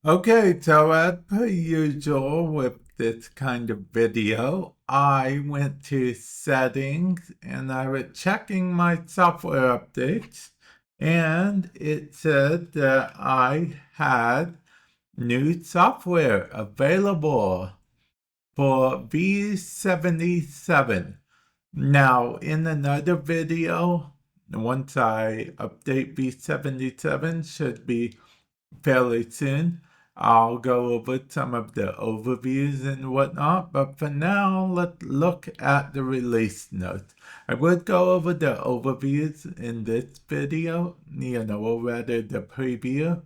Okay, so as per usual with this kind of video, I went to settings and I was checking my software updates, and it said that I had new software available for v77. Now, in another video, once I update v77, should be fairly soon, I'll go over some of the overviews and whatnot, but for now, let's look at the release notes. I would go over the overviews in this video, or rather the preview,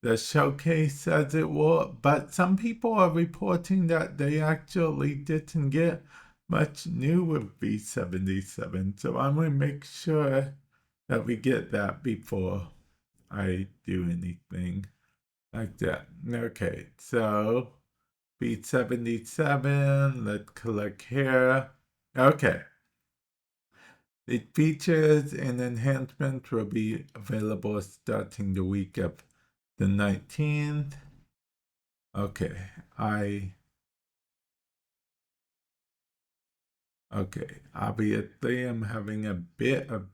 the showcase as it were, but some people are reporting that they actually didn't get much new with v77, so I'm going to make sure that we get that before I do anything like that. Okay, so v77, let's click here. Okay. The features and enhancements will be available starting the week of the 19th. Okay, obviously I'm having a bit of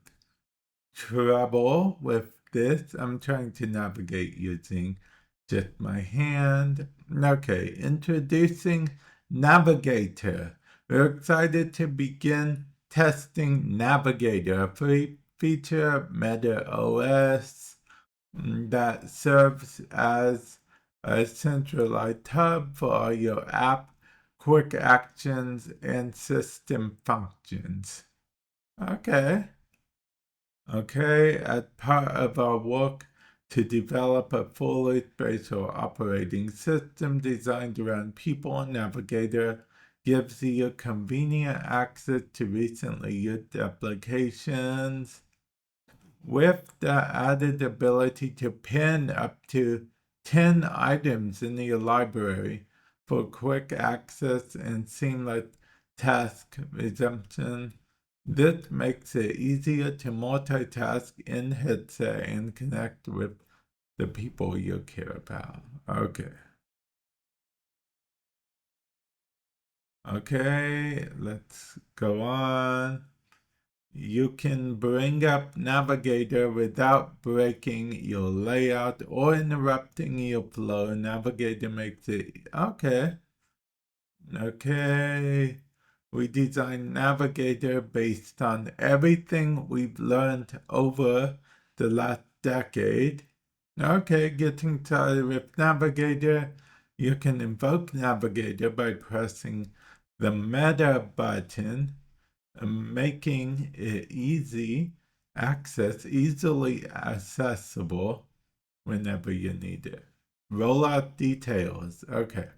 trouble with this. I'm trying to navigate using just my hand. Okay, introducing Navigator. We're excited to begin testing Navigator, a free feature of Meta OS that serves as a centralized hub for all your app, quick actions, and system functions. Okay. Okay, as part of our work to develop a fully spatial operating system designed around people, Navigator gives you convenient access to recently used applications with the added ability to pin up to 10 items in your library for quick access and seamless task resumption. This makes it easier to multitask in headset and connect with the people you care about. Okay. Okay, let's go on. You can bring up Navigator without breaking your layout or interrupting your flow. Navigator makes it okay. Okay. We designed Navigator based on everything we've learned over the last decade. Okay, getting started with Navigator. You can invoke Navigator by pressing the Meta button, making it easily accessible whenever you need it. Rollout details. Okay.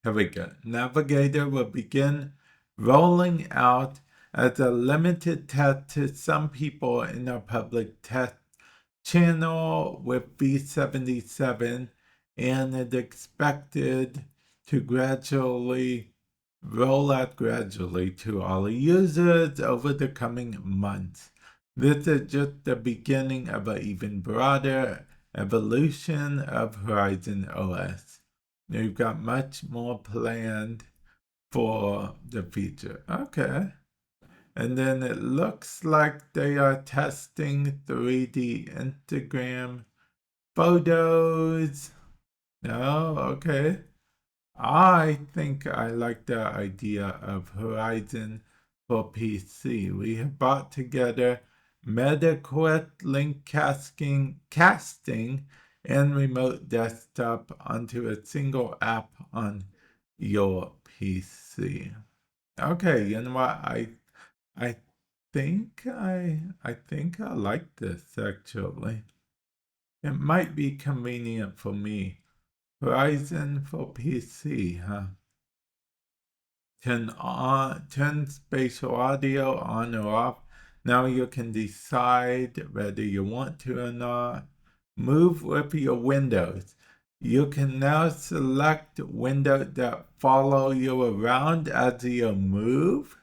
Here we go. Navigator will begin rolling out as a limited test to some people in our public test channel with v77, and it's expected to roll out gradually to all users over the coming months. This is just the beginning of an even broader evolution of Horizon OS. You've got much more planned for the future. Okay. And then it looks like they are testing 3D Instagram photos. No, okay. I think I like the idea of Horizon for PC. We have brought together MetaQuest link casting and remote desktop onto a single app on your PC. Okay, you know what? I think I like this actually. It might be convenient for me. Horizon for PC, huh? Turn spatial audio on or off. Now you can decide whether you want to or not. Move with your windows. You can now select windows that follow you around as you move.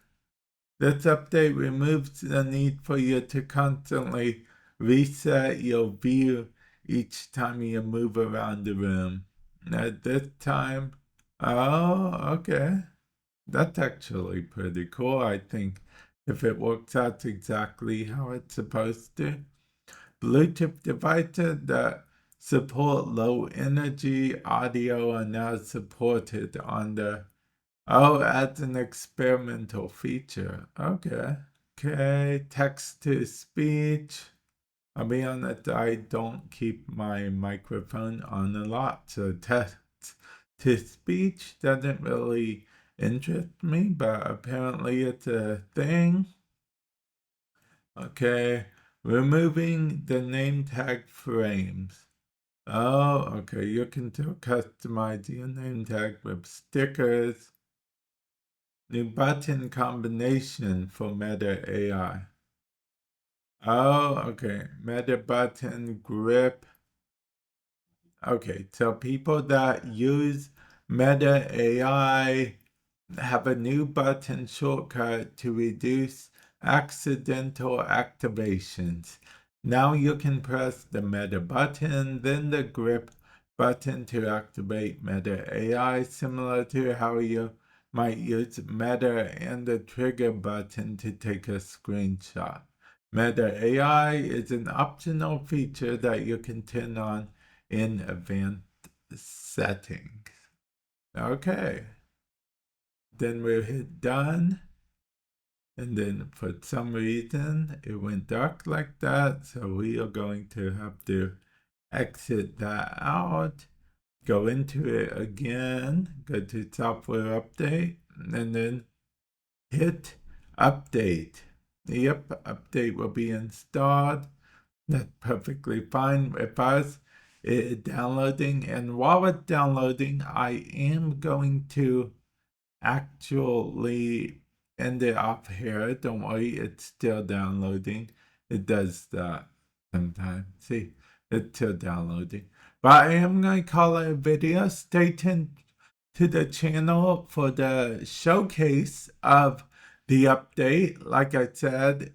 This update removes the need for you to constantly reset your view each time you move around the room. At this time, oh, okay. That's actually pretty cool, I think, if it works out exactly how it's supposed to. Bluetooth devices that support low energy audio are now supported on the, oh, as an experimental feature. Okay. Okay, text to speech. I'll be honest, I don't keep my microphone on a lot, so text to speech doesn't really interest me, but apparently it's a thing. Okay, removing the name tag frames. Oh, okay, you can still customize your name tag with stickers. New button combination for Meta AI. Oh, okay, Meta button grip. Okay, so people that use Meta AI have a new button shortcut to reduce accidental activations. Now you can press the Meta button, then the grip button to activate Meta AI, similar to how you might use Meta and the trigger button to take a screenshot. Meta AI is an optional feature that you can turn on in advanced settings. Okay. Then we'll hit done. And then for some reason it went dark like that. So we are going to have to exit that out. Go into it again. Go to software update. And then hit update. Yep, update will be installed. That's perfectly fine with us. It's downloading. And while it's downloading, I am going to actually end it off here. Don't worry, it's still downloading. It does that sometimes. See, it's still downloading. But I am going to call it a video. Stay tuned to the channel for the showcase of the update. Like I said,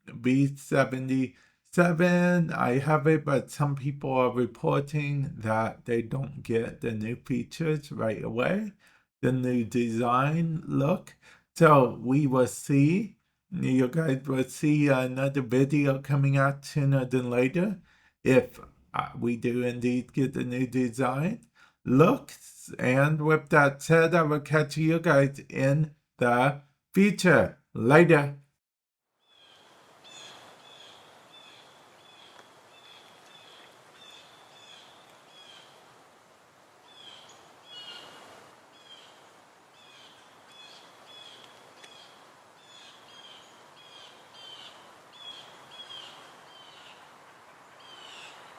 v77, I have it, but some people are reporting that they don't get the new features right away, the new design look. So we will see. You guys will see another video coming out sooner than later if we do indeed get the new design looks. And with that said, I will catch you guys in the future. Later.